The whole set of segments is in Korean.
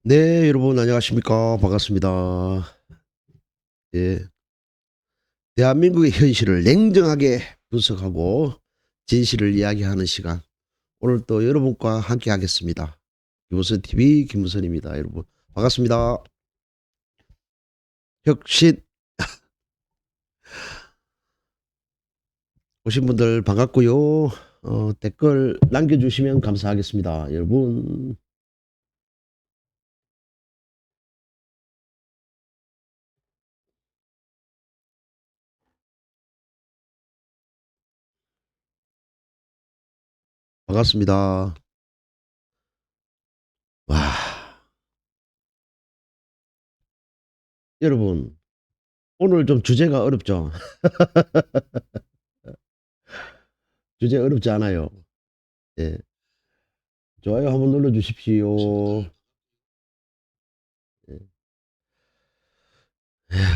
네, 여러분 안녕하십니까? 반갑습니다. 예. 대한민국의 현실을 냉정하게 분석하고 진실을 이야기하는 시간. 오늘 또 여러분과 함께 하겠습니다. 김무선 TV 김무선입니다. 여러분 반갑습니다. 혁신 오신 분들 반갑고요. 댓글 남겨주시면 감사하겠습니다. 여러분 반갑습니다. 와, 여러분 오늘 좀 주제가 어렵죠? 주제 어렵지 않아요. 예. 좋아요 한번 눌러주십시오. 예.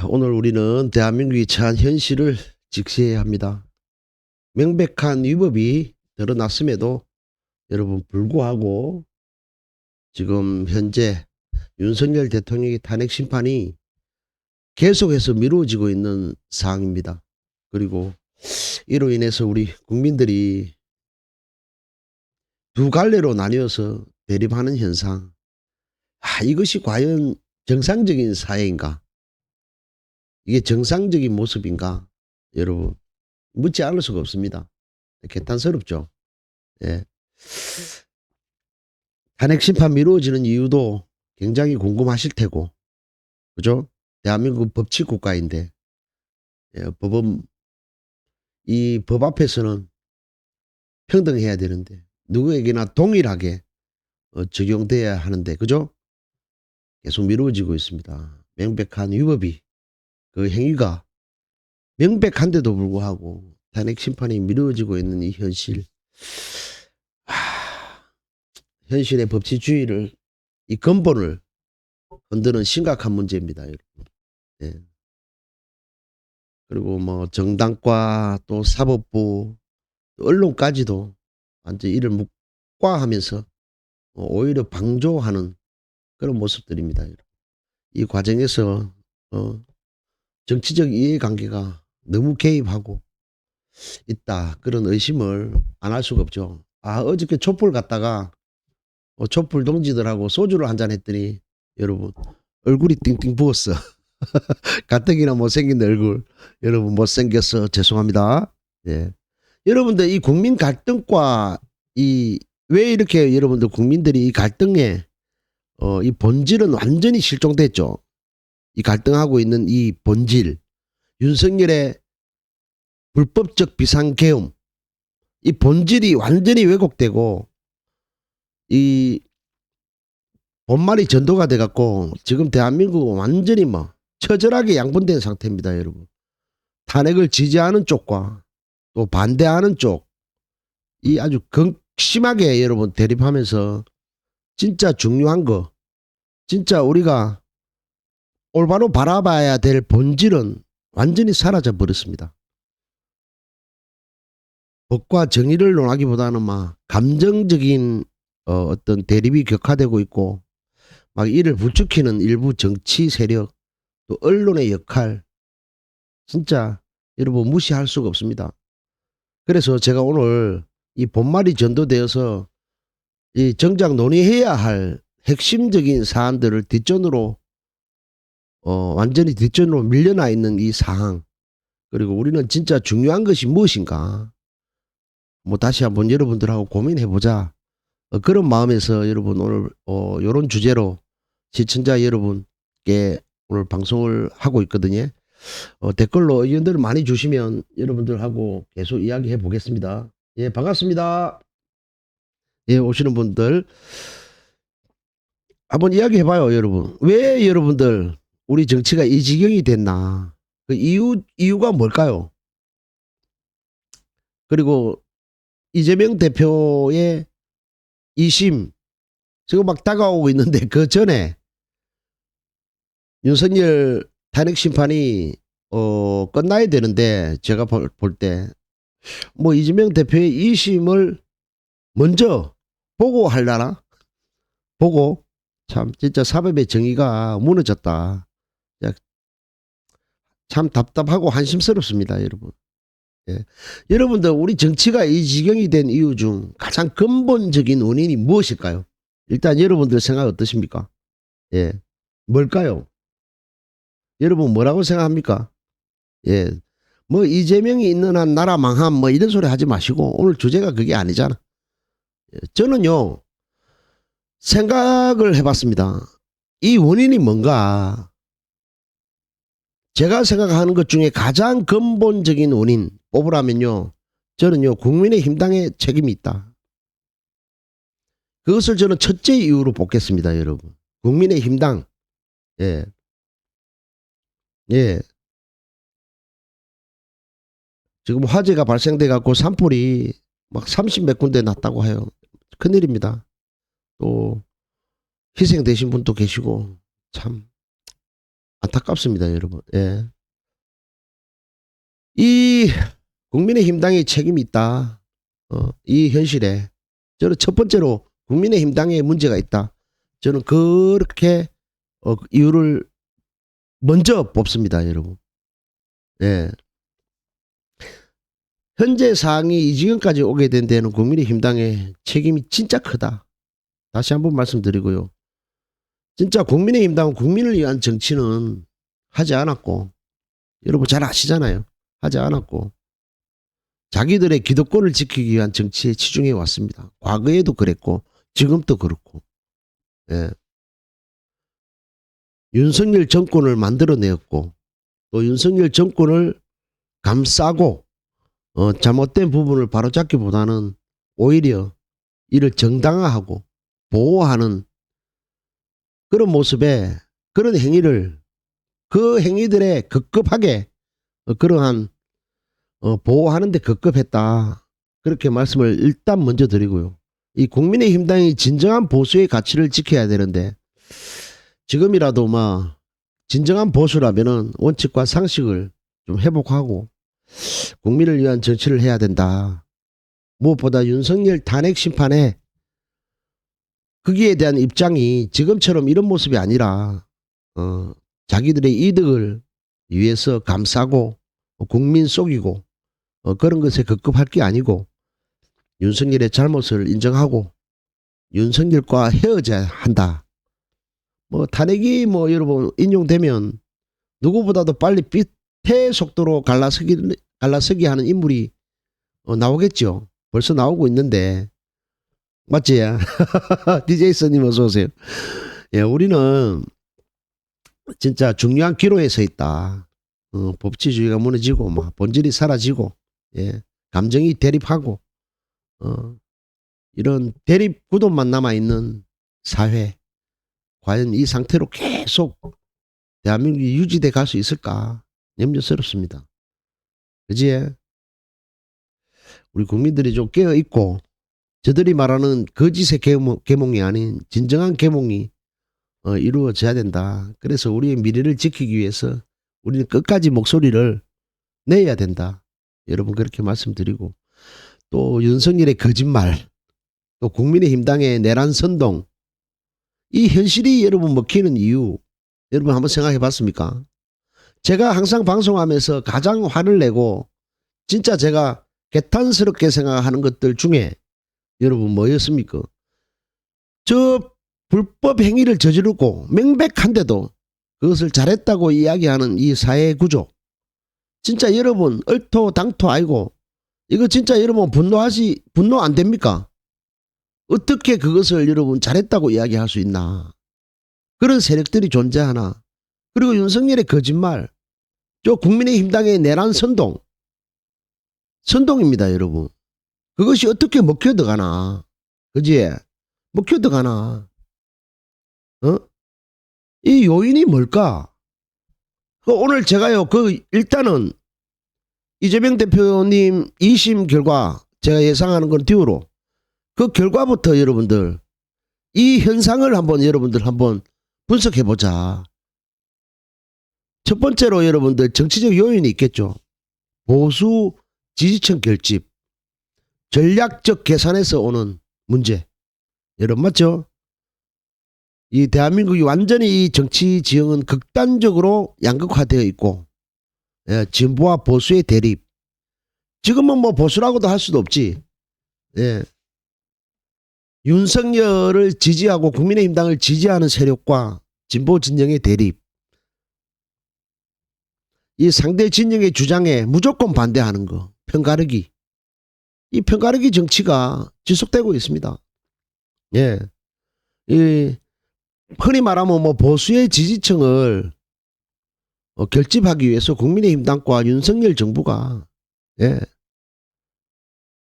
오늘 우리는 대한민국이 처한 현실을 직시해야 합니다. 명백한 위법이 드러났음에도 여러분 불구하고 지금 현재 윤석열 대통령의 탄핵 심판이 계속해서 미루어지고 있는 상황입니다. 그리고 이로 인해서 우리 국민들이 두 갈래로 나뉘어서 대립하는 현상. 이것이 과연 정상적인 사회인가? 이게 정상적인 모습인가? 여러분 묻지 않을 수가 없습니다. 개탄스럽죠. 예. 탄핵 심판 미루어지는 이유도 굉장히 궁금하실 테고, 그죠? 대한민국 법치 국가인데, 법은, 이 법 앞에서는 평등해야 되는데, 누구에게나 동일하게 적용돼야 하는데, 그죠? 계속 미루어지고 있습니다. 명백한 위법이, 그 행위가 명백한데도 불구하고 탄핵 심판이 미루어지고 있는 이 현실. 현실의 법치주의를, 이 근본을 흔드는 심각한 문제입니다. 여러분. 예. 그리고 뭐 정당과 또 사법부, 또 언론까지도 완전 이를 묵과하면서 오히려 방조하는 그런 모습들입니다. 이 과정에서 어, 정치적 이해관계가 너무 개입하고 있다. 그런 의심을 안 할 수가 없죠. 어저께 촛불 갔다가 촛불 동지들하고 소주를 한잔 했더니 여러분 얼굴이 띵띵 부었어. 가뜩이나 못생긴 얼굴. 여러분 못생겼어. 죄송합니다. 예. 여러분들 이 국민 갈등과 이 왜 이렇게 여러분들 국민들이 이 갈등에 이 본질은 완전히 실종됐죠. 이 갈등하고 있는 이 본질, 윤석열의 불법적 비상계엄, 이 본질이 완전히 왜곡되고 이 본말이 전도가 돼갖고 지금 대한민국은 완전히 뭐 처절하게 양분된 상태입니다, 여러분. 탄핵을 지지하는 쪽과 또 반대하는 쪽, 이 아주 극심하게 여러분 대립하면서 진짜 중요한 거, 진짜 우리가 올바로 바라봐야 될 본질은 완전히 사라져 버렸습니다. 법과 정의를 논하기보다는 막 감정적인 어떤 대립이 격화되고 있고 막 이를 부추기는 일부 정치 세력 또 언론의 역할 진짜 여러분 무시할 수가 없습니다. 그래서 제가 오늘 이 본말이 전도되어서 이 정작 논의해야 할 핵심적인 사안들을 뒷전으로 완전히 뒷전으로 밀려나 있는 이 상황 그리고 우리는 진짜 중요한 것이 무엇인가 뭐 다시 한번 여러분들하고 고민해보자 그런 마음에서 여러분 오늘 이런 주제로 시청자 여러분께 오늘 방송을 하고 있거든요. 댓글로 의견들을 많이 주시면 여러분들하고 계속 이야기해 보겠습니다. 예, 반갑습니다. 예, 오시는 분들 한번 이야기해 봐요, 여러분. 왜 여러분들 우리 정치가 이 지경이 됐나? 그 이유가 뭘까요? 그리고 이재명 대표의 2심 지금 막 다가오고 있는데 그 전에 윤석열 탄핵 심판이 끝나야 되는데 제가 볼 때 뭐 이재명 대표의 2심을 먼저 보고 하려나? 보고 참 진짜 사법의 정의가 무너졌다. 야, 참 답답하고 한심스럽습니다, 여러분. 예. 여러분들 우리 정치가 이 지경이 된 이유 중 가장 근본적인 원인이 무엇일까요? 일단 여러분들 생각 어떠십니까? 예. 뭘까요? 여러분 뭐라고 생각합니까? 예. 뭐 이재명이 있는 한 나라 망함 뭐 이런 소리 하지 마시고 오늘 주제가 그게 아니잖아. 예. 저는요. 생각을 해봤습니다. 이 원인이 뭔가 제가 생각하는 것 중에 가장 근본적인 원인 뽑으라면요. 저는요. 국민의힘당의 책임이 있다. 그것을 저는 첫째 이유로 뽑겠습니다. 여러분. 국민의힘당. 예. 예. 지금 화재가 발생돼 갖고 산불이 막 30 몇 군데 났다고 해요. 큰일입니다. 또 희생되신 분도 계시고 참 안타깝습니다. 여러분. 예. 이 국민의힘당의 책임이 있다. 이 현실에 저는 첫 번째로 국민의힘당에 문제가 있다. 저는 그렇게 이유를 먼저 뽑습니다. 여러분. 예. 현재 상황이 이 지경까지 오게 된 데는 국민의힘당의 책임이 진짜 크다. 다시 한번 말씀드리고요. 진짜 국민의힘당은 국민을 위한 정치는 하지 않았고 여러분 잘 아시잖아요. 하지 않았고 자기들의 기득권을 지키기 위한 정치에 치중해 왔습니다. 과거에도 그랬고 지금도 그렇고. 예. 윤석열 정권을 만들어내었고 또 윤석열 정권을 감싸고 잘못된 부분을 바로잡기보다는 오히려 이를 정당화하고 보호하는 그런 모습에 그런 행위를 그 행위들에 급급하게 그러한 보호하는 데 급급했다. 그렇게 말씀을 일단 먼저 드리고요. 이 국민의힘당이 진정한 보수의 가치를 지켜야 되는데 지금이라도 진정한 보수라면은 원칙과 상식을 좀 회복하고 국민을 위한 정치를 해야 된다. 무엇보다 윤석열 탄핵 심판에 거기에 대한 입장이 지금처럼 이런 모습이 아니라 자기들의 이득을 위해서 감싸고 국민 속이고 그런 것에 급급할 게 아니고 윤석열의 잘못을 인정하고 윤석열과 헤어져야 한다. 탄핵이 여러분 인용되면 누구보다도 빨리 빛의 속도로 갈라서기 하는 인물이 나오겠죠. 벌써 나오고 있는데 맞지? DJ 선님 어서 오세요. 예, 우리는 진짜 중요한 기로에 서 있다. 법치주의가 무너지고 본질이 사라지고 예, 감정이 대립하고 이런 대립 구도만 남아있는 사회 과연 이 상태로 계속 대한민국이 유지돼 갈 수 있을까 염려스럽습니다. 그지? 우리 국민들이 좀 깨어있고 저들이 말하는 거짓의 계몽이 아닌 진정한 계몽이 이루어져야 된다. 그래서 우리의 미래를 지키기 위해서 우리는 끝까지 목소리를 내야 된다. 여러분 그렇게 말씀드리고 또 윤석열의 거짓말 또 국민의힘당의 내란 선동 이 현실이 여러분 먹히는 이유 여러분 한번 생각해 봤습니까? 제가 항상 방송하면서 가장 화를 내고 진짜 제가 개탄스럽게 생각하는 것들 중에 여러분 뭐였습니까? 저 불법 행위를 저지르고 명백한데도 그것을 잘했다고 이야기하는 이 사회 구조 진짜 여러분 얼토당토 아니고 이거 진짜 여러분 분노 안 됩니까? 어떻게 그것을 여러분 잘했다고 이야기할 수 있나? 그런 세력들이 존재하나? 그리고 윤석열의 거짓말, 저 국민의힘당의 내란 선동입니다, 여러분. 그것이 어떻게 먹혀 들어가나? 그지? 먹혀 들어가나? 이 요인이 뭘까? 오늘 제가요, 일단은 이재명 대표님 2심 결과 제가 예상하는 건 듀오로 그 결과부터 여러분들 이 현상을 여러분들 한번 분석해보자. 첫 번째로 여러분들 정치적 요인이 있겠죠. 보수 지지층 결집, 전략적 계산에서 오는 문제. 여러분 맞죠? 이 대한민국이 완전히 이 정치 지형은 극단적으로 양극화되어 있고, 예, 진보와 보수의 대립. 지금은 뭐 보수라고도 할 수도 없지. 예. 윤석열을 지지하고 국민의힘당을 지지하는 세력과 진보 진영의 대립. 이 상대 진영의 주장에 무조건 반대하는 거. 편가르기. 이 편가르기 정치가 지속되고 있습니다. 예. 이 흔히 말하면 뭐 보수의 지지층을 결집하기 위해서 국민의힘당과 윤석열 정부가, 예,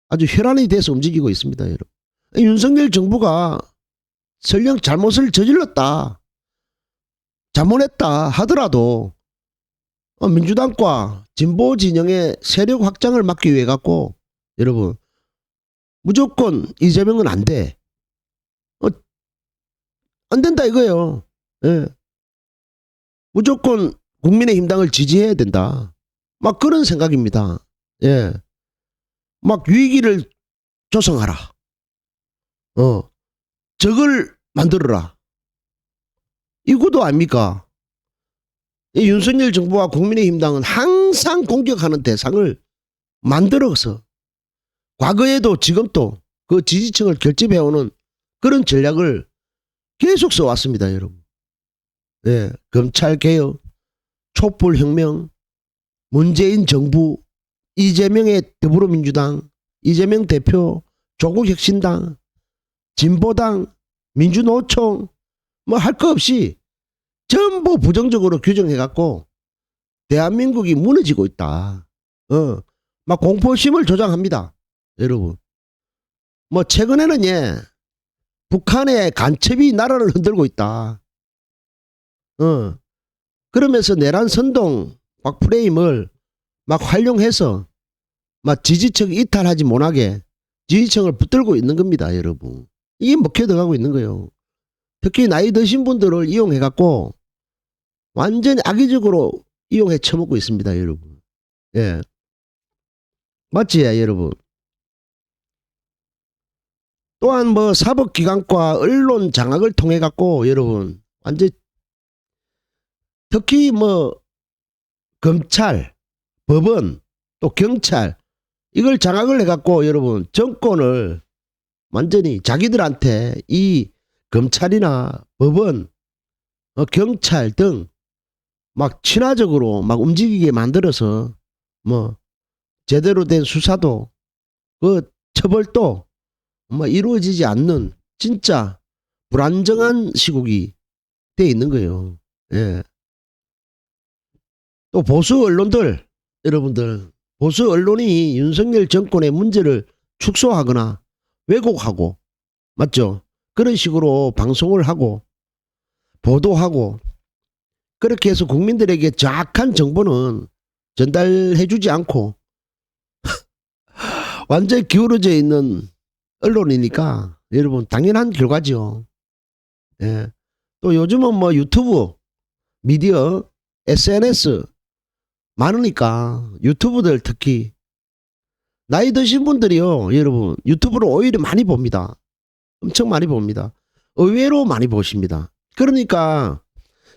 아주 혈안이 돼서 움직이고 있습니다, 여러분. 윤석열 정부가 설령 잘못을 저질렀다, 잘못했다 하더라도 민주당과 진보 진영의 세력 확장을 막기 위해 갖고, 여러분, 무조건 이재명은 안 돼. 안 된다 이거예요. 예. 무조건 국민의힘당을 지지해야 된다. 막 그런 생각입니다. 예. 막 위기를 조성하라. 적을 만들어라. 이거도 아닙니까? 이 윤석열 정부와 국민의힘당은 항상 공격하는 대상을 만들어서 과거에도 지금도 그 지지층을 결집해오는 그런 전략을 계속 써왔습니다, 여러분. 예, 검찰개혁, 촛불혁명, 문재인 정부, 이재명의 더불어민주당, 이재명 대표, 조국혁신당, 진보당, 민주노총, 뭐 할 거 없이 전부 부정적으로 규정해갖고 대한민국이 무너지고 있다. 막 공포심을 조장합니다, 여러분. 뭐 최근에는 북한의 간첩이 나라를 흔들고 있다. 그러면서 내란 선동 막 프레임을 막 활용해서 막 지지층 이탈하지 못하게 지지층을 붙들고 있는 겁니다, 여러분. 이게 먹혀 들어가고 있는 거예요. 특히 나이 드신 분들을 이용해갖고 완전히 악의적으로 이용해 처먹고 있습니다, 여러분. 예. 맞지, 여러분? 또한 뭐 사법기관과 언론 장악을 통해 갖고 여러분 완전 특히 뭐 검찰, 법원, 또 경찰 이걸 장악을 해 갖고 여러분 정권을 완전히 자기들한테 이 검찰이나 법원, 경찰 등 막 친화적으로 막 움직이게 만들어서 뭐 제대로 된 수사도 그 처벌도 뭐 이루어지지 않는 진짜 불안정한 시국이 돼 있는 거예요. 예. 또 보수 언론들, 여러분들, 보수 언론이 윤석열 정권의 문제를 축소하거나 왜곡하고, 맞죠? 그런 식으로 방송을 하고 보도하고 그렇게 해서 국민들에게 정확한 정보는 전달해주지 않고 완전히 기울어져 있는 언론이니까 여러분 당연한 결과죠. 예. 또 요즘은 뭐 유튜브, 미디어, SNS 많으니까 유튜브들 특히 나이 드신 분들이요, 여러분 유튜브를 오히려 많이 봅니다. 엄청 많이 봅니다. 의외로 많이 보십니다. 그러니까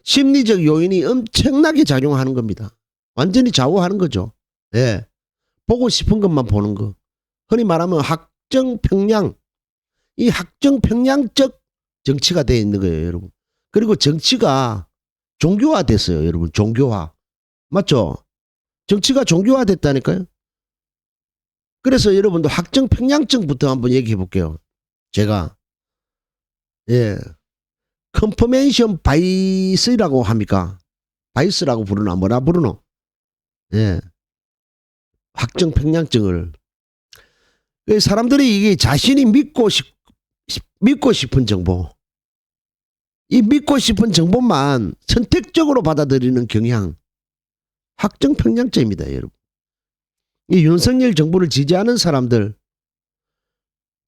심리적 요인이 엄청나게 작용하는 겁니다. 완전히 좌우하는 거죠. 예. 보고 싶은 것만 보는 거. 흔히 말하면 학정평양. 이 학정평양적 정치가 되어 있는 거예요, 여러분. 그리고 정치가 종교화 됐어요, 여러분. 종교화. 맞죠? 정치가 종교화 됐다니까요. 그래서 여러분도 학정평양증부터 한번 얘기해 볼게요. 제가 컨퍼메이션 바이스라고 합니까? 바이스라고 부르나 뭐라 부르노? 학정평양증을 사람들이 이게 자신이 믿고 싶은 정보, 이 믿고 싶은 정보만 선택적으로 받아들이는 경향, 학정평양증입니다, 여러분. 이 윤석열 정부를 지지하는 사람들,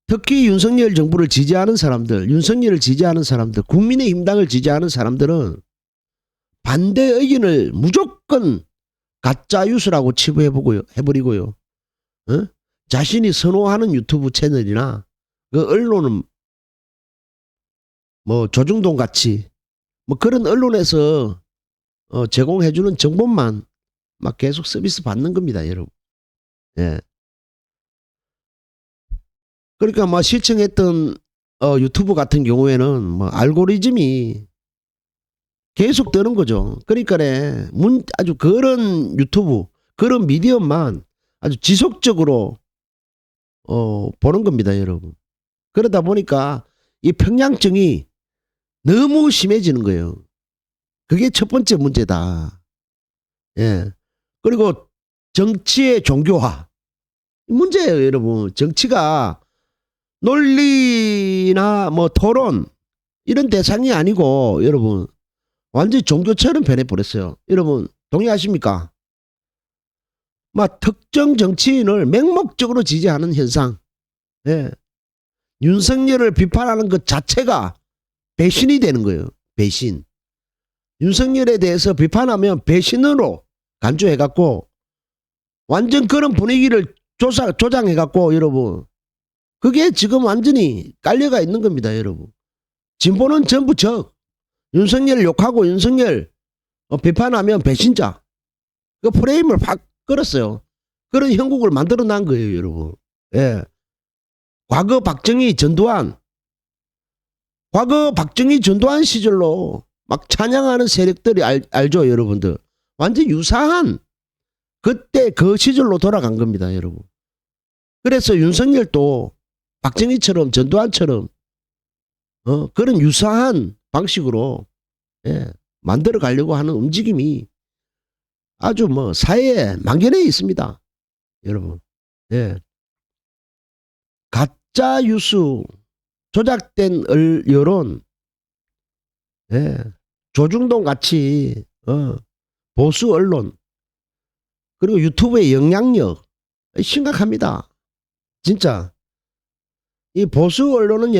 특히 윤석열 정부를 지지하는 사람들, 윤석열을 지지하는 사람들, 국민의힘당을 지지하는 사람들은 반대 의견을 무조건 가짜 뉴스라고 해버리고요. 자신이 선호하는 유튜브 채널이나 그 언론은 뭐 조중동 같이 뭐 그런 언론에서 제공해주는 정보만 막 계속 서비스 받는 겁니다, 여러분. 예. 그러니까 뭐 시청했던 유튜브 같은 경우에는 뭐 알고리즘이 계속 뜨는 거죠. 그러니까네 아주 그런 유튜브, 그런 미디어만 아주 지속적으로 보는 겁니다, 여러분. 그러다 보니까 이 평양증이 너무 심해지는 거예요. 그게 첫 번째 문제다. 예. 그리고 정치의 종교화. 문제예요, 여러분. 정치가 논리나 뭐 토론 이런 대상이 아니고 여러분 완전히 종교처럼 변해버렸어요. 여러분 동의하십니까? 막 특정 정치인을 맹목적으로 지지하는 현상. 예. 윤석열을 비판하는 것 자체가 배신이 되는 거예요. 배신. 윤석열에 대해서 비판하면 배신으로 간주해갖고 완전 그런 분위기를 조장해갖고 여러분 그게 지금 완전히 깔려가 있는 겁니다, 여러분. 진보는 전부 윤석열 욕하고 윤석열 비판하면 배신자. 그 프레임을 확 끌었어요. 그런 형국을 만들어 난 거예요, 여러분. 예. 과거 박정희 전두환 시절로 막 찬양하는 세력들이 알죠, 여러분들. 완전 유사한 그때 그 시절로 돌아간 겁니다, 여러분. 그래서 윤석열도 박정희처럼 전두환처럼 그런 유사한 방식으로 예, 만들어 가려고 하는 움직임이 아주 뭐 사회에 만연해 있습니다, 여러분. 예. 가짜 뉴스, 조작된 여론, 예. 조중동 같이 보수 언론 그리고 유튜브의 영향력 심각합니다. 진짜 이 보수 언론은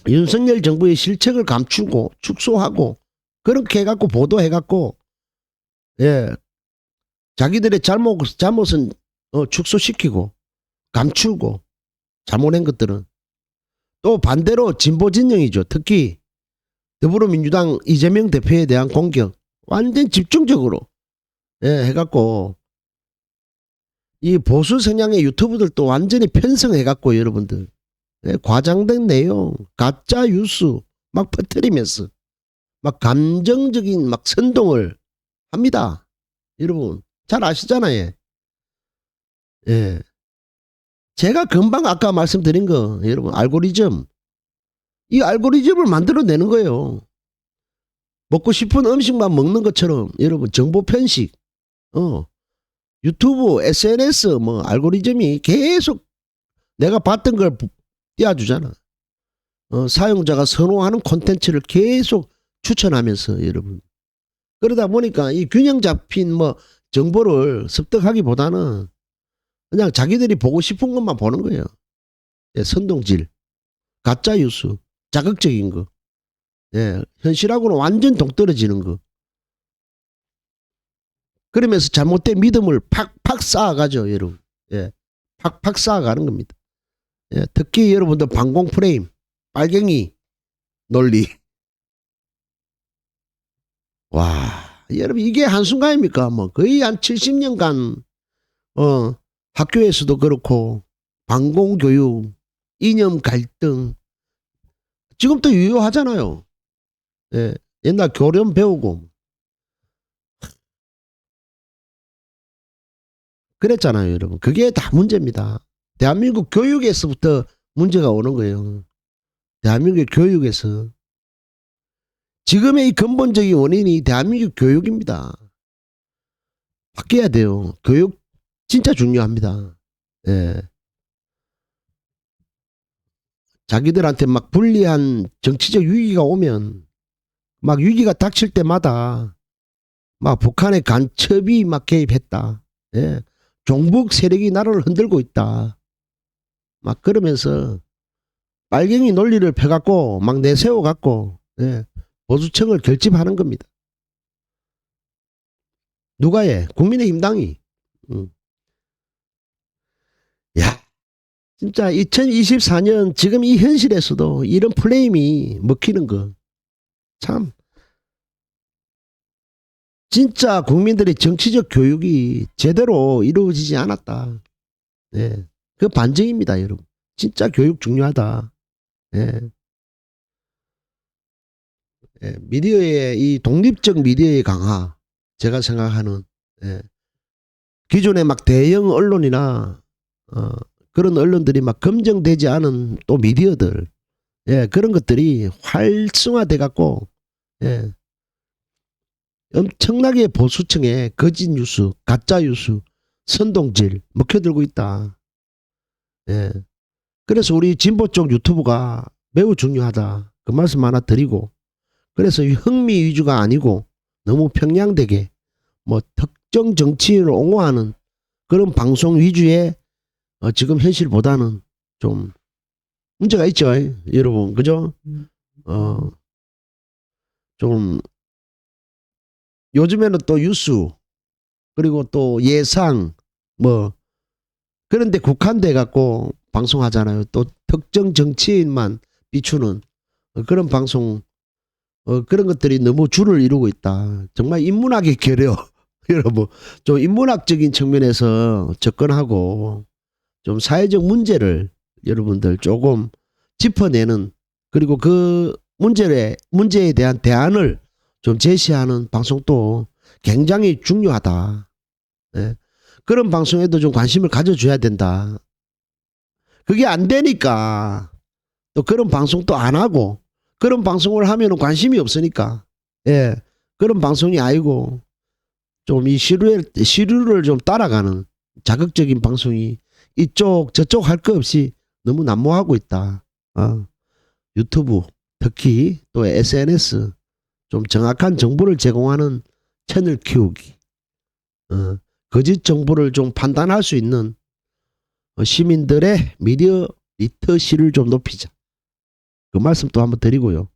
윤석열 정부의 실책을 감추고 축소하고 그렇게 해갖고 보도해갖고 자기들의 잘못은 축소시키고 감추고 잘못한 것들은 또 반대로 진보 진영이죠. 특히 더불어민주당 이재명 대표에 대한 공격 완전 집중적으로 해갖고 이 보수 성향의 유튜브들도 완전히 편성해갖고 여러분들 과장된 내용 가짜 뉴스 막 퍼뜨리면서 막 감정적인 막 선동을 합니다. 여러분 잘 아시잖아요. 예. 제가 금방 아까 말씀드린 거 여러분 알고리즘 이 알고리즘을 만들어내는 거예요. 먹고 싶은 음식만 먹는 것처럼 여러분 정보 편식 유튜브 SNS 뭐 알고리즘이 계속 내가 봤던 걸 띄워주잖아. 사용자가 선호하는 콘텐츠를 계속 추천하면서 여러분 그러다 보니까 이 균형 잡힌 뭐 정보를 습득하기보다는 그냥 자기들이 보고 싶은 것만 보는 거예요. 선동질, 가짜 뉴스, 자극적인 거, 현실하고는 완전 동떨어지는 거. 그러면서 잘못된 믿음을 팍팍 쌓아가죠, 여러분. 팍팍 쌓아가는 겁니다. 특히 여러분들 방공 프레임, 빨갱이 논리. 와, 여러분 이게 한순간입니까? 뭐 거의 한 70년간 학교에서도 그렇고 방공교육, 이념 갈등 지금도 유효하잖아요. 옛날 교련 배우고 그랬잖아요, 여러분. 그게 다 문제입니다. 대한민국 교육에서부터 문제가 오는 거예요. 대한민국 교육에서. 지금의 이 근본적인 원인이 대한민국 교육입니다. 바뀌어야 돼요. 교육 진짜 중요합니다. 자기들한테 막 불리한 정치적 위기가 오면 막 위기가 닥칠 때마다 막 북한의 간첩이 막 개입했다. 종북 세력이 나라를 흔들고 있다. 막 그러면서 빨갱이 논리를 펴갖고 막 내세워갖고 보수층을 결집하는 겁니다. 누가 국민의힘당이. 야 진짜 2024년 지금 이 현실에서도 이런 플레임이 먹히는 거 참 진짜 국민들의 정치적 교육이 제대로 이루어지지 않았다. 예. 그 반증입니다, 여러분. 진짜 교육 중요하다. 예. 예. 미디어의 이 독립적 미디어의 강화, 제가 생각하는 예. 기존의 막 대형 언론이나 그런 언론들이 막 검증되지 않은 또 미디어들, 예, 그런 것들이 활성화돼 갖고 예. 엄청나게 보수층에 거짓 뉴스, 가짜 뉴스, 선동질 먹혀들고 있다. 예. 그래서 우리 진보 쪽 유튜브가 매우 중요하다. 그 말씀 하나 드리고, 그래서 흥미 위주가 아니고 너무 평양되게 뭐 특정 정치인을 옹호하는 그런 방송 위주의 지금 현실보다는 좀 문제가 있죠, 여러분, 그죠? 좀 요즘에는 또 뉴스 그리고 또 예상 뭐 그런데 국한돼 갖고 방송하잖아요. 또 특정 정치인만 비추는 그런 방송 그런 것들이 너무 줄을 이루고 있다. 정말 인문학의 결여 여러분 좀 인문학적인 측면에서 접근하고 좀 사회적 문제를 여러분들 조금 짚어내는 그리고 그 문제에 대한 대안을 좀 제시하는 방송도 굉장히 중요하다. 예. 그런 방송에도 좀 관심을 가져줘야 된다. 그게 안 되니까 또 그런 방송도 안 하고 그런 방송을 하면 관심이 없으니까 예. 그런 방송이 아니고 좀 이 시류를 좀 따라가는 자극적인 방송이 이쪽 저쪽 할 거 없이 너무 난무하고 있다. 유튜브 특히 또 SNS 좀 정확한 정보를 제공하는 채널 키우기 거짓 정보를 좀 판단할 수 있는 시민들의 미디어 리터시를 좀 높이자. 그 말씀 또 한번 드리고요.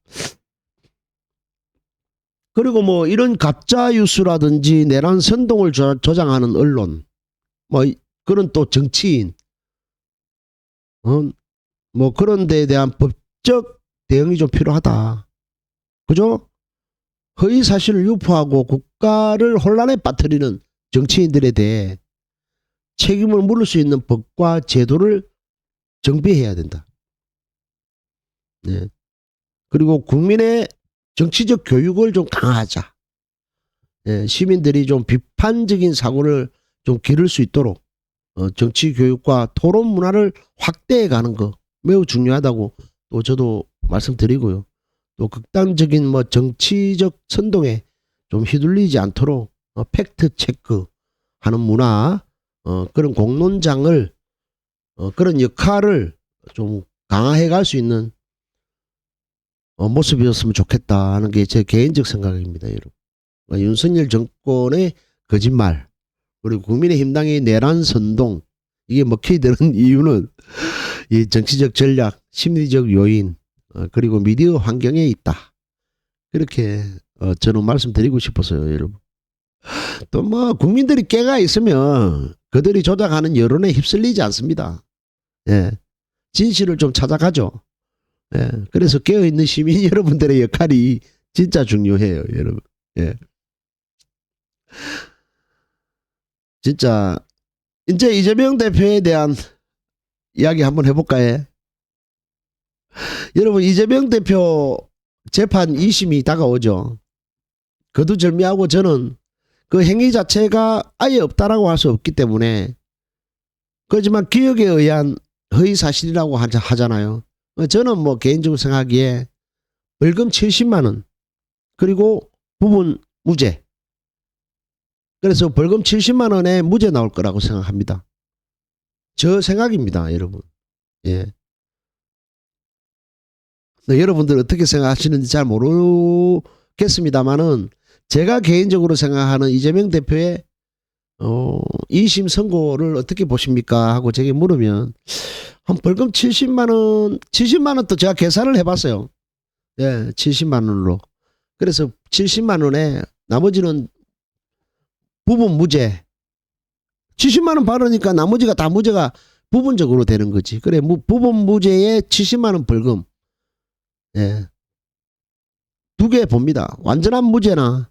그리고 뭐 이런 가짜 뉴스라든지 내란 선동을 조장하는 언론 뭐 그런 또 정치인 뭐 그런 데에 대한 법적 대응이 좀 필요하다. 그죠? 허위 사실을 유포하고 국가를 혼란에 빠뜨리는 정치인들에 대해 책임을 물을 수 있는 법과 제도를 정비해야 된다. 네. 그리고 국민의 정치적 교육을 좀 강화하자. 네. 시민들이 좀 비판적인 사고를 좀 기를 수 있도록 정치 교육과 토론 문화를 확대해 가는 거 매우 중요하다고 또 저도 말씀드리고요. 또 극단적인 뭐 정치적 선동에 좀 휘둘리지 않도록 팩트 체크 하는 문화 그런 공론장을 그런 역할을 좀 강화해 갈 수 있는 모습이었으면 좋겠다는 게 제 개인적 생각입니다, 여러분. 윤석열 정권의 거짓말 그리고 국민의힘당의 내란 선동 이게 먹히는 이유는 이 정치적 전략, 심리적 요인 그리고 미디어 환경에 있다. 그렇게 저는 말씀드리고 싶었어요, 여러분. 또 뭐 국민들이 깨가 있으면 그들이 조작하는 여론에 휩쓸리지 않습니다. 예. 진실을 좀 찾아가죠. 예. 그래서 깨어있는 시민 여러분들의 역할이 진짜 중요해요, 여러분. 예. 진짜 이제 이재명 대표에 대한 이야기 한번 해볼까요? 여러분 이재명 대표 재판 2심이 다가오죠. 거두절미하고 저는 그 행위 자체가 아예 없다라고 할 수 없기 때문에 그렇지만 기억에 의한 허위사실이라고 하잖아요. 저는 뭐 개인적으로 생각하기에 벌금 70만 원 그리고 부분 무죄 그래서 벌금 70만 원에 무죄 나올 거라고 생각합니다. 저 생각입니다, 여러분. 예. 여러분들 어떻게 생각하시는지 잘 모르겠습니다만은 제가 개인적으로 생각하는 이재명 대표의 2심 선고를 어떻게 보십니까 하고 제게 물으면 한 벌금 70만 원 또 제가 계산을 해봤어요. 예, 70만 원으로. 그래서 70만 원에 나머지는 부분 무죄. 70만 원 받으니까 나머지가 다 무죄가 부분적으로 되는 거지. 그래, 부분 무죄에 70만 원 벌금. 예. 두 개 봅니다. 완전한 무죄나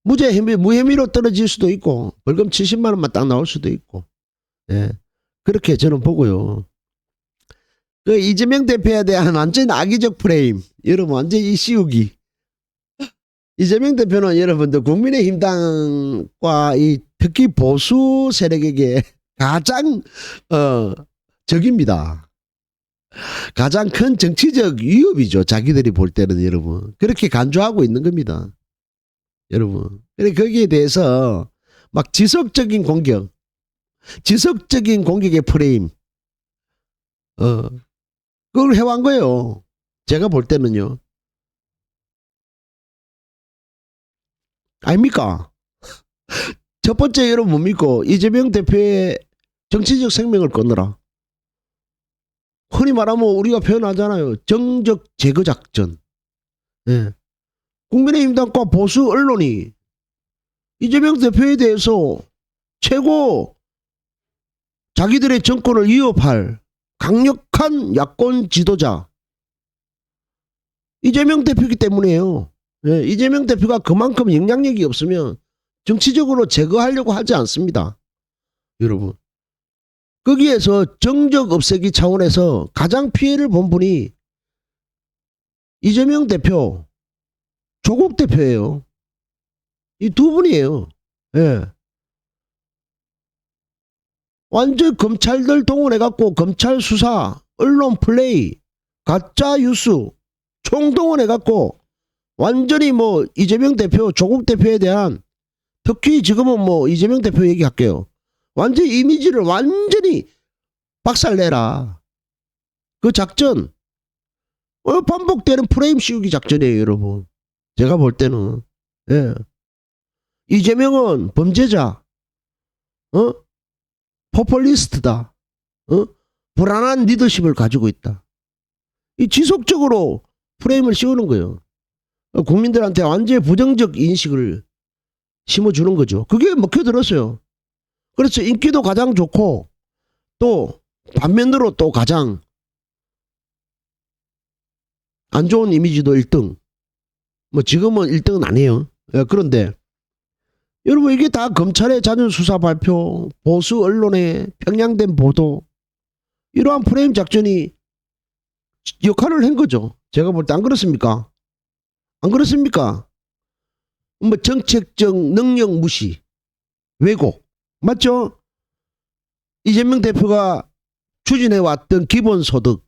무혐의로 떨어질 수도 있고 벌금 70만 원만 딱 나올 수도 있고. 예. 그렇게 저는 보고요. 그 이재명 대표에 대한 완전 악의적 프레임. 여러분 완전 이 씌우기. 이재명 대표는 여러분들 국민의힘당과 이 특히 보수 세력에게 가장 적입니다. 가장 큰 정치적 위협이죠. 자기들이 볼 때는 여러분. 그렇게 간주하고 있는 겁니다. 여러분. 그래 거기에 대해서 막 지속적인 공격의 프레임 그걸 해왔는 거예요. 제가 볼 때는요. 아닙니까? 첫 번째 여러분 뭡니까? 이재명 대표의 정치적 생명을 끊느라. 흔히 말하면 우리가 표현하잖아요. 정적 제거 작전. 예. 국민의힘당과 보수 언론이 이재명 대표에 대해서 최고 자기들의 정권을 위협할 강력한 야권 지도자 이재명 대표이기 때문이에요. 예. 이재명 대표가 그만큼 영향력이 없으면 정치적으로 제거하려고 하지 않습니다. 여러분. 거기에서 정적 없애기 차원에서 가장 피해를 본 분이 이재명 대표, 조국 대표예요. 이 두 분이에요. 예. 완전 검찰들 동원해갖고 검찰 수사, 언론 플레이, 가짜 뉴스 총동원해갖고 완전히 뭐 이재명 대표, 조국 대표에 대한 특히 지금은 뭐 이재명 대표 얘기할게요. 완전 이미지를 완전히 박살내라. 그 작전 반복되는 프레임 씌우기 작전이에요, 여러분. 제가 볼 때는. 예. 이재명은 범죄자, 포퓰리스트다, 불안한 리더십을 가지고 있다. 이 지속적으로 프레임을 씌우는 거예요. 국민들한테 완전히 부정적 인식을 심어주는 거죠. 그게 먹혀들었어요. 그래서 인기도 가장 좋고 또 반면으로 또 가장 안 좋은 이미지도 1등. 뭐 지금은 1등은 아니에요. 그런데 여러분 이게 다 검찰의 잦은 수사 발표, 보수 언론의 편향된 보도 이러한 프레임 작전이 역할을 한 거죠. 제가 볼 때 안 그렇습니까? 안 그렇습니까? 뭐 정책적 능력 무시, 왜곡 맞죠? 이재명 대표가 추진해왔던 기본소득,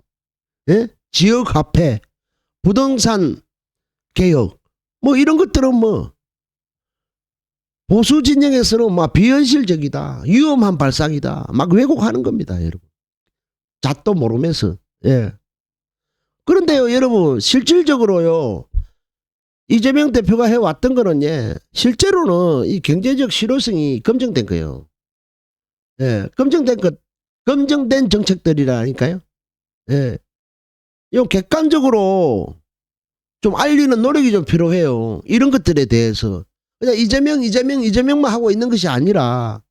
예? 지역화폐, 부동산 개혁 뭐 이런 것들은 뭐 보수 진영에서는 막 비현실적이다, 위험한 발상이다 막 왜곡하는 겁니다. 여러분 잣도 모르면서. 예. 그런데요 여러분 실질적으로요 이재명 대표가 해왔던 거는 실제로는 이 경제적 실효성이 검증된 거예요. 예, 검증된 정책들이라니까요. 예, 이 객관적으로 좀 알리는 노력이 좀 필요해요. 이런 것들에 대해서 그냥 이재명만 하고 있는 것이 아니라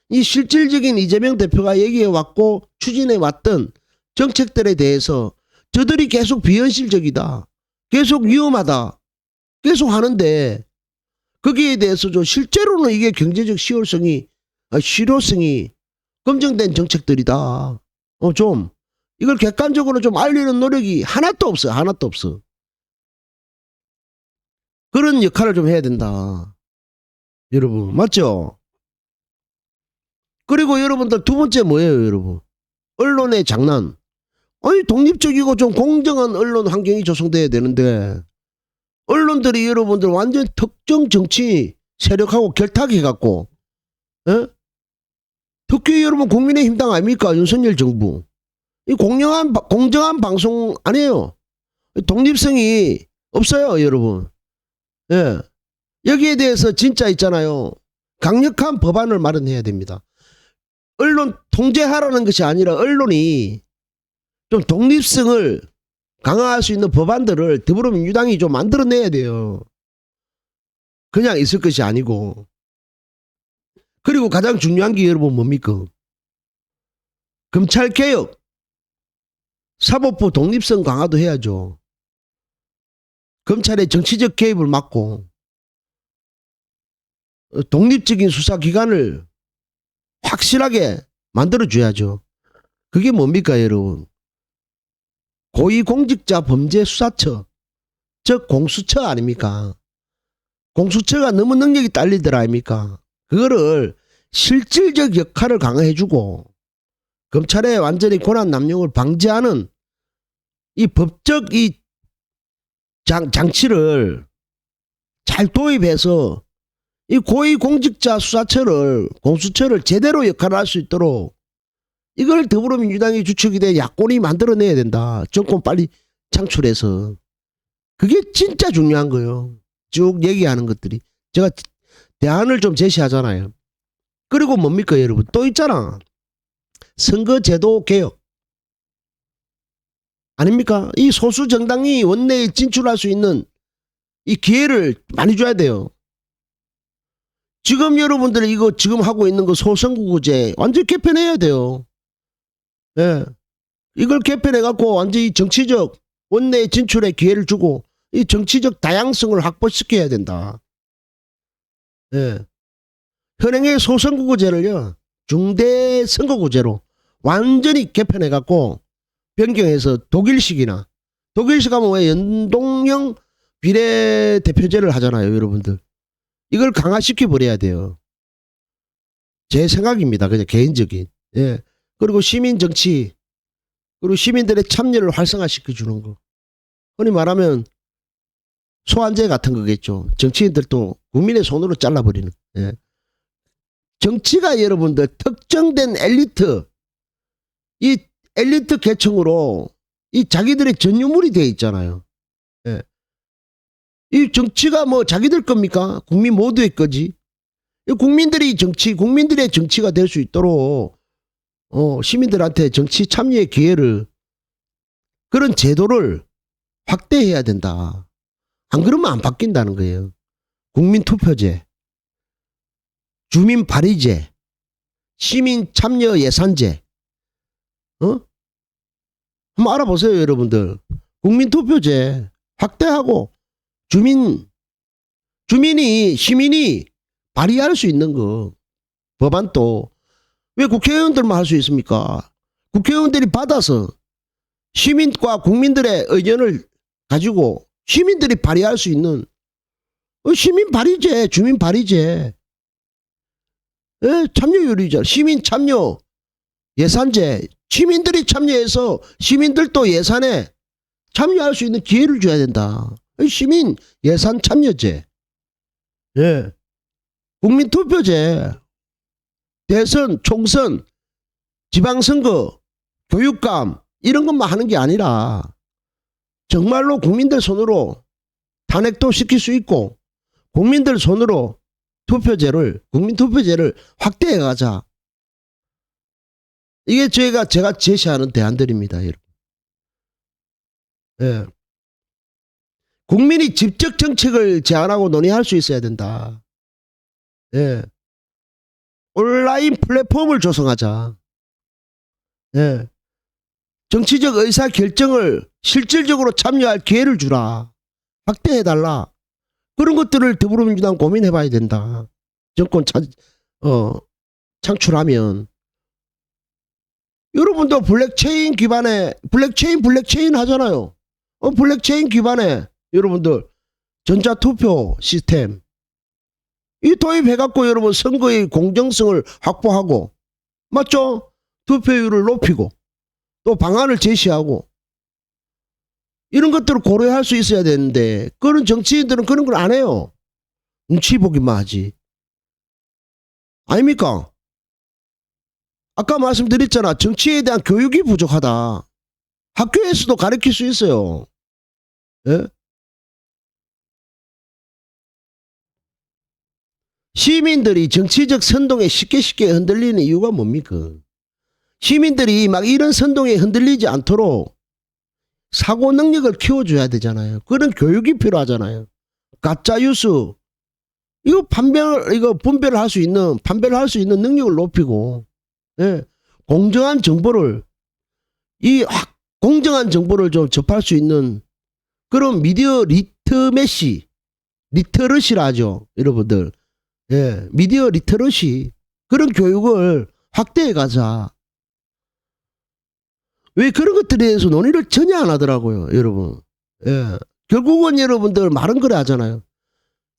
이 실질적인 이재명 대표가 얘기해왔고 추진해왔던 정책들에 대해서 저들이 계속 비현실적이다, 계속 위험하다, 계속 하는데 거기에 대해서 좀 실제로는 이게 경제적 실효성이 검증된 정책들이다. 좀 이걸 객관적으로 좀 알리는 노력이 하나도 없어. 하나도 없어. 그런 역할을 좀 해야 된다. 여러분 맞죠? 그리고 여러분들 두 번째 뭐예요 여러분? 언론의 장난. 아니 독립적이고 좀 공정한 언론 환경이 조성돼야 되는데 언론들이 여러분들 완전 특정 정치 세력하고 결탁해갖고 특히 여러분 국민의힘당 아닙니까? 윤석열 정부. 이 공정한 방송 아니에요. 독립성이 없어요 여러분. 예. 여기에 대해서 진짜 있잖아요. 강력한 법안을 마련해야 됩니다. 언론 통제하라는 것이 아니라 언론이 좀 독립성을 강화할 수 있는 법안들을 더불어민주당이 좀 만들어내야 돼요. 그냥 있을 것이 아니고. 그리고 가장 중요한 게 여러분 뭡니까? 검찰개혁, 사법부 독립성 강화도 해야죠. 검찰의 정치적 개입을 막고 독립적인 수사기관을 확실하게 만들어줘야죠. 그게 뭡니까 여러분? 고위공직자범죄수사처, 즉 공수처 아닙니까? 공수처가 너무 능력이 딸리더라 아닙니까? 그거를 실질적 역할을 강화해주고 검찰의 완전히 권한 남용을 방지하는 이 법적 이 장치를 잘 도입해서 이 고위공직자 수사처를 공수처를 제대로 역할을 할 수 있도록 이걸 더불어민주당이 주축이 돼 야권이 만들어내야 된다. 정권 빨리 창출해서. 그게 진짜 중요한 거예요. 쭉 얘기하는 것들이. 제가 대안을 좀 제시하잖아요. 그리고 뭡니까 여러분? 또 있잖아. 선거제도 개혁. 아닙니까? 이 소수 정당이 원내에 진출할 수 있는 이 기회를 많이 줘야 돼요. 지금 여러분들 이거 지금 하고 있는 거 소선거구제 완전히 개편해야 돼요. 예. 이걸 개편해갖고 완전히 정치적 원내 진출의 기회를 주고 이 정치적 다양성을 확보시켜야 된다. 예. 현행의 소선거구제를요 중대 선거구제로 완전히 개편해갖고 변경해서 독일식이나 독일식 하면 왜 연동형 비례대표제를 하잖아요 여러분들. 이걸 강화시켜 버려야 돼요. 제 생각입니다. 그냥 개인적인. 예. 그리고 시민 정치, 그리고 시민들의 참여를 활성화시켜 주는 거. 흔히 말하면 소환제 같은 거겠죠. 정치인들도 국민의 손으로 잘라버리는. 예. 정치가 여러분들 특정된 엘리트, 이 엘리트 계층으로 이 자기들의 전유물이 되어 있잖아요. 예. 이 정치가 뭐 자기들 겁니까? 국민 모두의 거지. 국민들이 정치, 국민들의 정치가 될 수 있도록 시민들한테 정치 참여의 기회를 그런 제도를 확대해야 된다. 안 그러면 안 바뀐다는 거예요. 국민투표제, 주민발의제, 시민참여예산제. 한번 알아보세요 여러분들. 국민투표제 확대하고 시민이 발의할 수 있는 거 법안도 왜 국회의원들만 할 수 있습니까? 국회의원들이 받아서 시민과 국민들의 의견을 가지고 시민들이 발의할 수 있는 시민발의제, 주민발의제, 참여율이잖아. 시민참여 예산제, 시민들이 참여해서 시민들도 예산에 참여할 수 있는 기회를 줘야 된다. 시민 예산 참여제, 예, 국민투표제, 대선, 총선, 지방선거, 교육감 이런 것만 하는 게 아니라 정말로 국민들 손으로 탄핵도 시킬 수 있고 국민들 손으로 국민투표제를 확대해 가자. 이게 제가 제시하는 대안들입니다. 여러분. 예. 국민이 직접 정책을 제안하고 논의할 수 있어야 된다. 예. 온라인 플랫폼을 조성하자. 예. 정치적 의사 결정을 실질적으로 참여할 기회를 주라. 확대해달라. 그런 것들을 더불어민주당 고민해봐야 된다. 정권 창출하면. 여러분도 블랙체인 하잖아요. 블랙체인 기반에 여러분들 전자투표 시스템 이 도입해갖고 여러분 선거의 공정성을 확보하고 맞죠? 투표율을 높이고 또 방안을 제시하고 이런 것들을 고려할 수 있어야 되는데 그런 정치인들은 그런 걸 안 해요. 눈치 보기만 하지. 아닙니까? 아까 말씀드렸잖아. 정치에 대한 교육이 부족하다. 학교에서도 가르칠 수 있어요. 예? 시민들이 정치적 선동에 쉽게 흔들리는 이유가 뭡니까? 시민들이 막 이런 선동에 흔들리지 않도록 사고 능력을 키워줘야 되잖아요. 그런 교육이 필요하잖아요. 가짜 뉴스 이거 판별할 수 있는 능력을 높이고, 예. 공정한 정보를 공정한 정보를 좀 접할 수 있는 그런 미디어 리터러시라 하죠. 여러분들. 예, 미디어 리터러시 그런 교육을 확대해 가자. 왜 그런 것들에 대해서 논의를 전혀 안 하더라고요, 여러분. 예. 결국은 여러분들 말은 그래 하잖아요.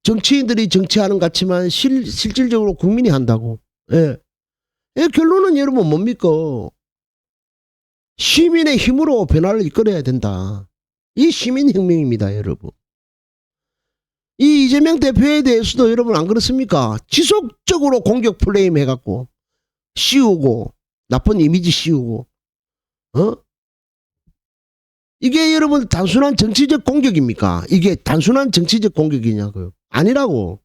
정치인들이 정치하는 것 같지만 실질적으로 국민이 한다고. 예. 예, 결론은 여러분 뭡니까? 시민의 힘으로 변화를 이끌어야 된다. 이 시민혁명입니다, 여러분. 이 이재명 대표에 대해서도 여러분 안 그렇습니까? 지속적으로 공격 플레임 해갖고 씌우고 나쁜 이미지 씌우고 이게 여러분 단순한 정치적 공격입니까? 이게 단순한 정치적 공격이냐고요? 아니라고.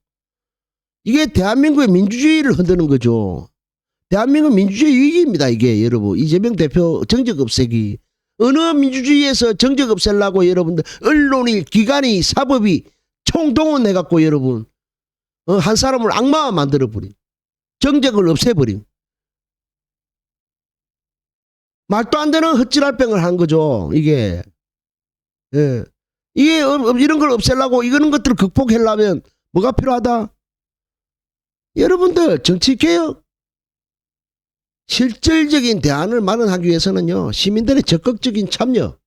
이게 대한민국의 민주주의를 흔드는 거죠. 대한민국 민주주의 위기입니다. 이게 여러분 이재명 대표 정적 없애기. 어느 민주주의에서 정적 없애려고 여러분들 언론이 기관이 사법이 총동원해갖고 여러분 한 사람을 악마화 만들어버린 정적을 없애버린 말도 안 되는 헛질할병을 한 거죠. 이게 예. 이게 이런 걸 없애려고 이런 것들을 극복하려면 뭐가 필요하다? 여러분들 정치개혁 실질적인 대안을 마련하기 위해서는요 시민들의 적극적인 참여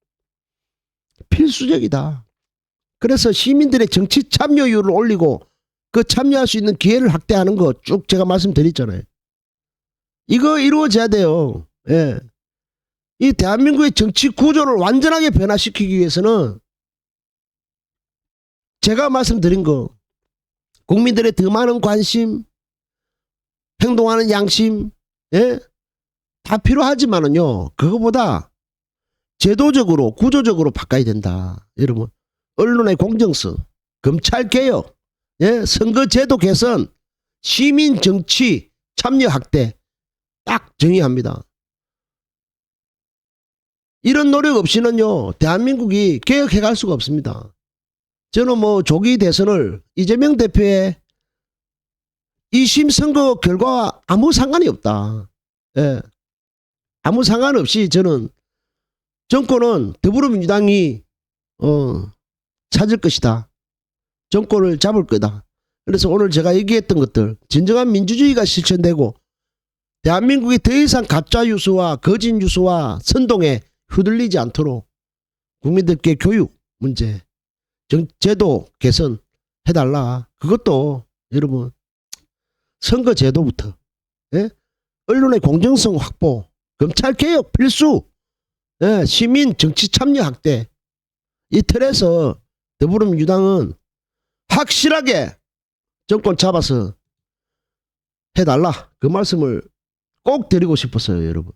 필수적이다. 그래서 시민들의 정치 참여율을 올리고 그 참여할 수 있는 기회를 확대하는 거 쭉 제가 말씀드렸잖아요. 이거 이루어져야 돼요. 예. 이 대한민국의 정치 구조를 완전하게 변화시키기 위해서는 제가 말씀드린 거 국민들의 더 많은 관심 행동하는 양심 예? 다 필요하지만은요 그거보다 제도적으로 구조적으로 바꿔야 된다. 여러분 언론의 공정성 검찰개혁 예? 선거제도 개선 시민정치 참여 확대 딱 정의합니다. 이런 노력 없이는요 대한민국이 개혁해갈 수가 없습니다. 저는 뭐 조기 대선을 이재명 대표의 2심 선거 결과와 아무 상관이 없다. 예. 아무 상관없이 저는 정권은 더불어민주당이 찾을 것이다. 정권을 잡을 거다. 그래서 오늘 제가 얘기했던 것들 진정한 민주주의가 실천되고 대한민국이 더 이상 가짜 뉴스와 거짓 뉴스와 선동에 휘둘리지 않도록 국민들께 교육 문제 제도 개선 해달라. 그것도 여러분 선거 제도부터 예? 언론의 공정성 확보 검찰개혁 필수 예? 시민 정치 참여 확대 이 틀에서 더불어민주당은 확실하게 정권 잡아서 해달라. 그 말씀을 꼭 드리고 싶었어요. 여러분.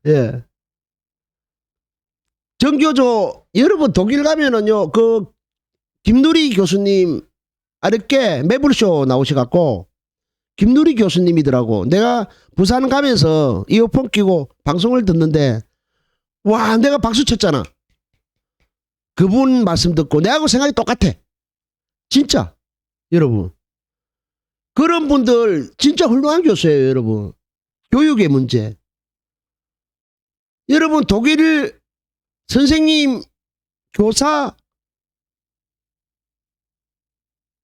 예. 정교조 여러분 독일 가면은요 그 김누리 교수님 어렵게 매불쇼 나오셔갖고 김누리 교수님이더라고. 내가 부산 가면서 이어폰 끼고 방송을 듣는데 와 내가 박수 쳤잖아. 그분 말씀 듣고 내하고 생각이 똑같아. 진짜 여러분 그런 분들 진짜 훌륭한 교수예요. 여러분 교육의 문제 여러분 독일 선생님 교사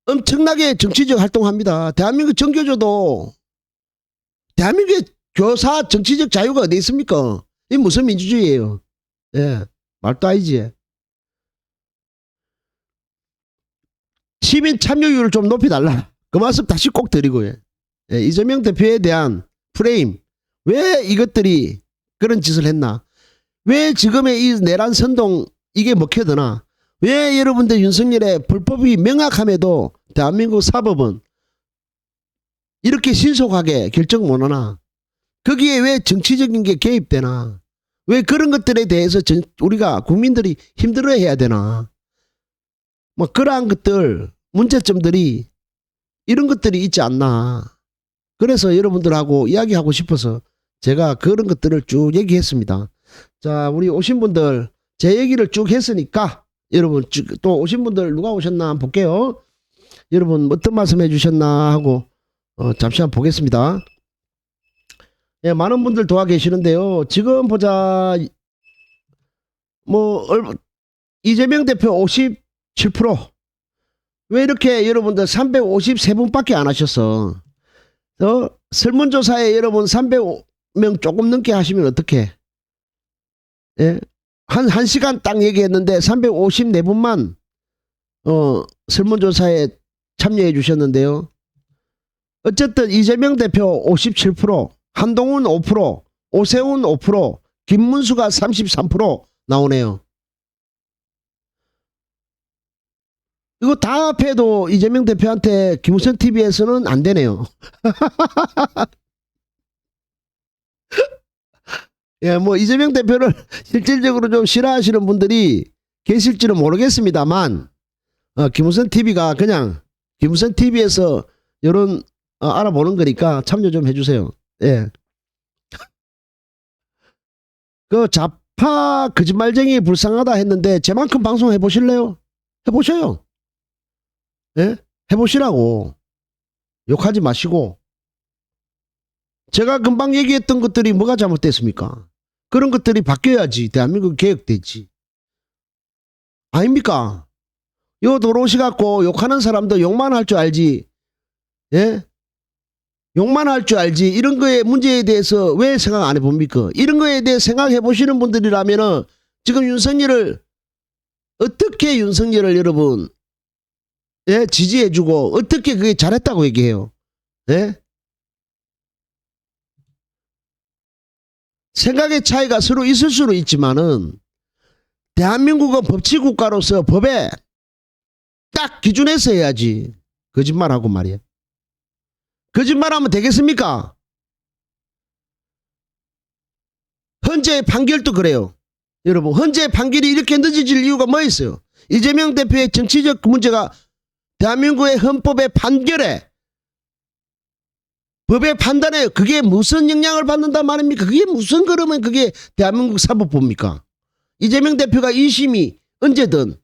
엄청나게 정치적 활동합니다. 대한민국 정교조도 대한민국의 교사 정치적 자유가 어디 있습니까? 이게 무슨 민주주의예요? 예, 말도 아니지. 시민 참여율을 좀 높여달라. 그 말씀 다시 꼭 드리고요. 예, 이재명 대표에 대한 프레임 왜 이것들이 그런 짓을 했나? 왜 지금의 이 내란 선동 이게 먹혀드나? 왜 여러분들 윤석열의 불법이 명확함에도 대한민국 사법은 이렇게 신속하게 결정 못하나? 거기에 왜 정치적인 게 개입되나? 왜 그런 것들에 대해서 우리가 국민들이 힘들어해야 되나? 뭐 그러한 것들 문제점들이 이런 것들이 있지 않나? 그래서 여러분들하고 이야기하고 싶어서 제가 그런 것들을 쭉 얘기했습니다. 자, 우리 오신 분들 제 얘기를 쭉 했으니까 여러분 또 오신 분들 누가 오셨나 한번 볼게요. 여러분 어떤 말씀 해주셨나 하고 잠시 한번 보겠습니다. 예, 많은 분들 도와 계시는데요. 지금 보자. 뭐 이재명 대표 57%. 왜 이렇게 여러분들 353분밖에 안 하셨어? 설문조사에 여러분 300명 조금 넘게 하시면 어떡해? 예? 한 시간 딱 얘기했는데 354분만 설문조사에 참여해 주셨는데요. 어쨌든 이재명 대표 57%, 한동훈 5%, 오세훈 5%, 김문수가 33% 나오네요. 이거 다 합해도 이재명 대표한테 김우선 TV에서는 안 되네요. 예, 뭐 이재명 대표를 실질적으로 좀 싫어하시는 분들이 계실지는 모르겠습니다만, 김우선 TV가 그냥 김우선 TV에서 이런 알아보는 거니까 참여 좀 해주세요. 예. 그 좌파 거짓말쟁이 불쌍하다 했는데 제만큼 방송 해보실래요? 해보셔요. 예? 해보시라고. 욕하지 마시고. 제가 금방 얘기했던 것들이 뭐가 잘못됐습니까? 그런 것들이 바뀌어야지 대한민국 개혁되지. 아닙니까? 요 도로시 갖고 욕하는 사람도 욕만 할 줄 알지. 예? 욕만 할 줄 알지. 이런 거에 문제에 대해서 왜 생각 안 해봅니까? 이런 거에 대해 생각해 보시는 분들이라면은 지금 어떻게 윤석열을 여러분 예? 지지해주고 어떻게 그게 잘했다고 얘기해요? 예? 생각의 차이가 서로 있을 수는 있지만은 대한민국은 법치국가로서 법에 딱 기준에서 해야지. 거짓말하고 말이야. 거짓말하면 되겠습니까? 헌재의 판결도 그래요. 여러분, 헌재의 판결이 이렇게 늦어질 이유가 뭐 있어요? 이재명 대표의 정치적 문제가 대한민국의 헌법의 판결에 법의 판단에 그게 무슨 영향을 받는단 말입니까? 그게 무슨 그러면 그게 대한민국 사법부입니까? 이재명 대표가 2심이 언제든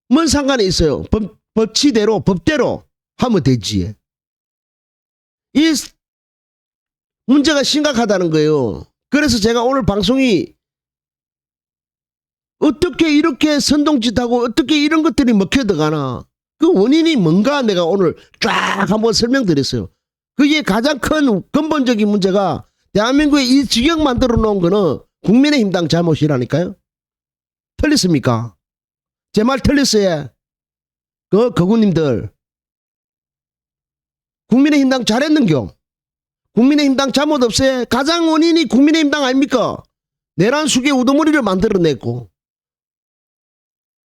뭔 상관이 있어요. 법치대로 법대로 하면 되지. 이 문제가 심각하다는 거예요. 그래서 제가 오늘 방송이 어떻게 이렇게 선동짓하고 어떻게 이런 것들이 먹혀 들어가나 그 원인이 뭔가 내가 오늘 쫙 한번 설명드렸어요. 그게 가장 큰 근본적인 문제가 대한민국에 이 지경 만들어 놓은 거는 국민의힘당 잘못이라니까요. 틀렸습니까? 제 말 틀렸어요. 거구님들. 국민의힘당 잘했는겨. 국민의힘당 잘못 없어요. 가장 원인이 국민의힘당 아닙니까? 내란 수계 우두머리를 만들어냈고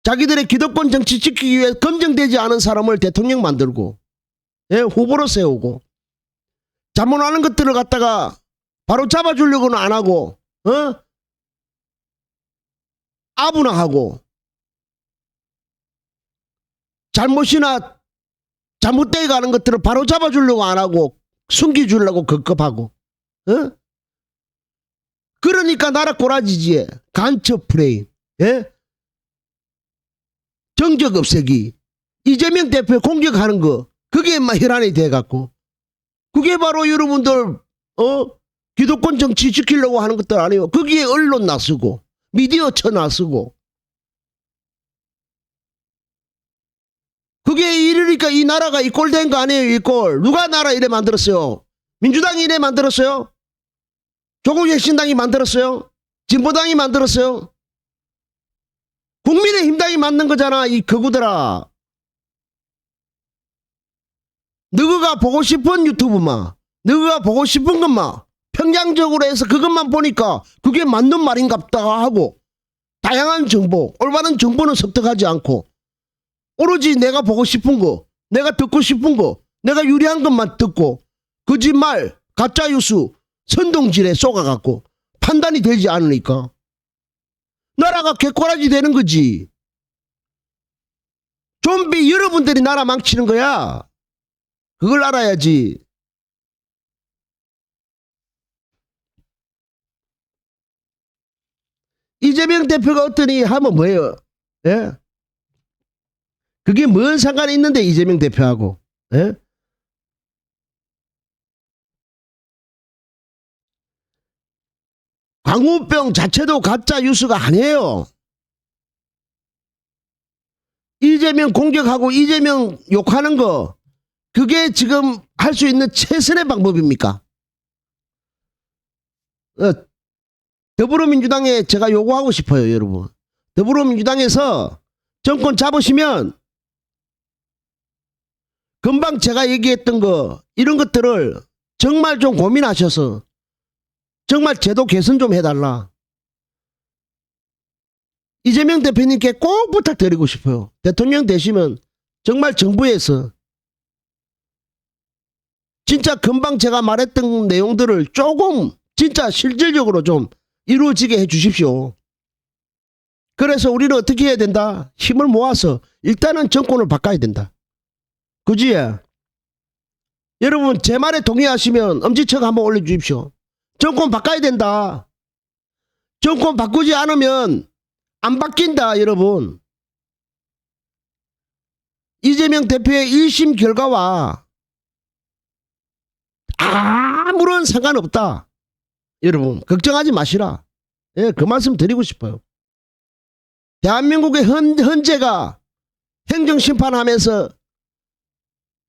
자기들의 기득권 정치 지키기 위해 검증되지 않은 사람을 대통령 만들고 예, 후보로 세우고 잘못하는 것들을 갖다가 바로 잡아주려고는 안 하고 아부나 하고 잘못이나 잘못되어 가는 것들을 바로 잡아주려고 안 하고 숨기주려고 급급하고 그러니까 나라 꼬라지지. 간첩 프레임 예? 정적 없애기 이재명 대표 공격하는 거 그게 막 혈안이 돼갖고 그게 바로 여러분들 기득권 정치 지키려고 하는 것들 아니에요. 거기에 언론 나서고 미디어 쳐 나서고 그게 이러니까 이 나라가 이 꼴 된 거 아니에요. 이 꼴 누가 나라 이래 만들었어요? 민주당이 이래 만들었어요? 조국혁신당이 만들었어요? 진보당이 만들었어요? 국민의힘당이 만든 거잖아. 이 거구들아. 너가 보고 싶은 유튜브만 너가 보고 싶은 것만 평양적으로 해서 그것만 보니까 그게 맞는 말인갑다 하고 다양한 정보 올바른 정보는 섭득하지 않고 오로지 내가 보고 싶은 거 내가 듣고 싶은 거 내가 유리한 것만 듣고 거짓말 가짜뉴스 선동질에 쏘아갖고 판단이 되지 않으니까 나라가 개꼬라지 되는 거지. 좀비 여러분들이 나라 망치는 거야. 그걸 알아야지. 이재명 대표가 어떠니 하면 뭐예요? 예? 그게 뭔 상관이 있는데 이재명 대표하고 예? 광우병 자체도 가짜 뉴스가 아니에요. 이재명 공격하고 이재명 욕하는 거, 그게 지금 할 수 있는 최선의 방법입니까? 더불어민주당에 제가 요구하고 싶어요, 여러분. 더불어민주당에서 정권 잡으시면 금방 제가 얘기했던 거, 이런 것들을 정말 좀 고민하셔서 정말 제도 개선 좀 해달라. 이재명 대표님께 꼭 부탁드리고 싶어요. 대통령 되시면 정말 정부에서 진짜 금방 제가 말했던 내용들을 조금 진짜 실질적으로 좀 이루어지게 해 주십시오. 그래서 우리는 어떻게 해야 된다? 힘을 모아서 일단은 정권을 바꿔야 된다. 그지? 여러분 제 말에 동의하시면 엄지척 한번 올려주십시오. 정권 바꿔야 된다. 정권 바꾸지 않으면 안 바뀐다, 여러분. 이재명 대표의 1심 결과와 아무런 상관없다. 여러분 걱정하지 마시라. 예, 그 말씀 드리고 싶어요. 대한민국의 헌재가 행정심판하면서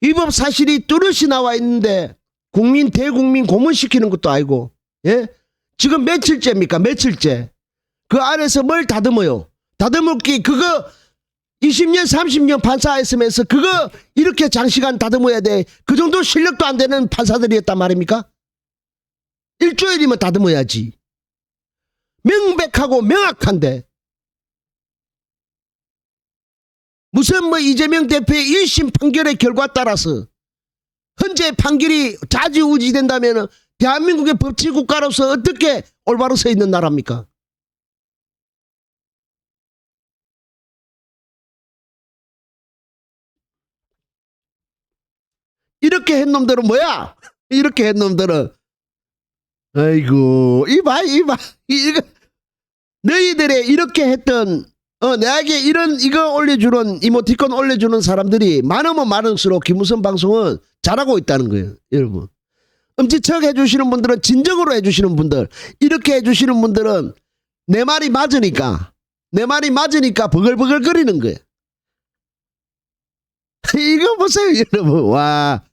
위법 사실이 뚜렷이 나와 있는데 대국민 고문시키는 것도 아니고, 예? 지금 며칠째입니까? 며칠째. 그 안에서 뭘 다듬어요? 다듬을 게 그거 20년 30년 판사했으면서 그거 이렇게 장시간 다듬어야 돼. 그 정도 실력도 안 되는 판사들이었단 말입니까? 일주일이면 다듬어야지. 명백하고 명확한데 무슨 뭐 이재명 대표의 1심 판결의 결과 따라서 헌재 판결이 좌지우지 된다면 대한민국의 법치국가로서 어떻게 올바로 서 있는 나라입니까? 이렇게 한 놈들은 뭐야? 이렇게 한 놈들은 아이고 이봐 이거 너희들의 이렇게 했던 내게 이거 올려주는 이모티콘 올려주는 사람들이 많으면 많을수록 김우선 방송은 잘하고 있다는 거예요. 여러분 엄지척 해주시는 분들은 진정으로 해주시는 분들, 이렇게 해주시는 분들은 내 말이 맞으니까 버글버글 거리는 거예요. 이거 보세요 여러분. 와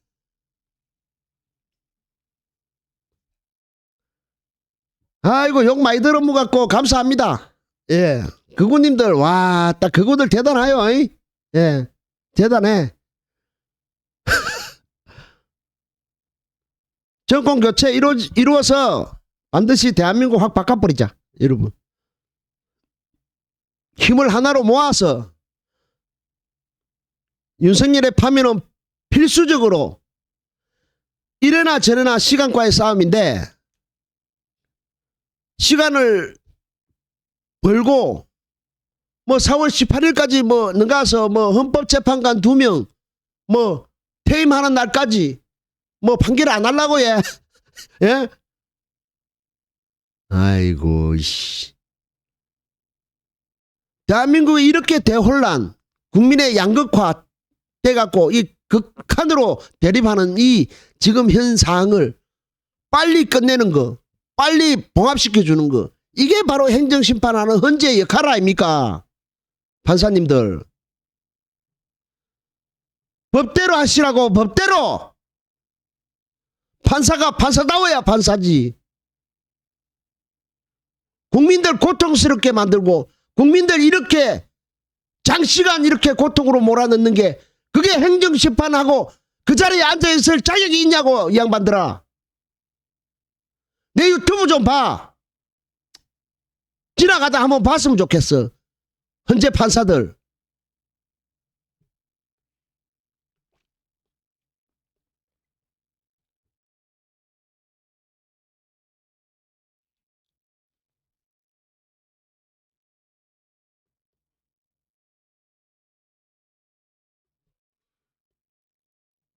아이고 욕 많이 들어먹었고 감사합니다. 예, 그구님들 와 딱 그구들 대단해요. 예, 대단해. 정권 교체 이루어서 반드시 대한민국 확 바꿔버리자. 여러분 힘을 하나로 모아서 윤석열의 파면은 필수적으로 이래나 저래나 시간과의 싸움인데 시간을 벌고 뭐 4월 18일까지 뭐 능가서 뭐 헌법재판관 2명 뭐 퇴임하는 날까지 뭐 판결 안 하려고 해. 예? 아이고 씨. 대한민국이 이렇게 대혼란, 국민의 양극화 돼갖고 이 극한으로 대립하는 이 지금 현 상황을 빨리 끝내는 거, 빨리 봉합시켜 주는 거, 이게 바로 행정심판하는 헌재의 역할 아닙니까? 판사님들 법대로 하시라고. 법대로. 판사가 판사다워야 판사지. 국민들 고통스럽게 만들고 국민들 이렇게 장시간 이렇게 고통으로 몰아넣는 게 그게 행정심판하고 그 자리에 앉아있을 자격이 있냐고. 이 양반들아, 내 유튜브 좀 봐. 지나가다 한번 봤으면 좋겠어. 헌재 판사들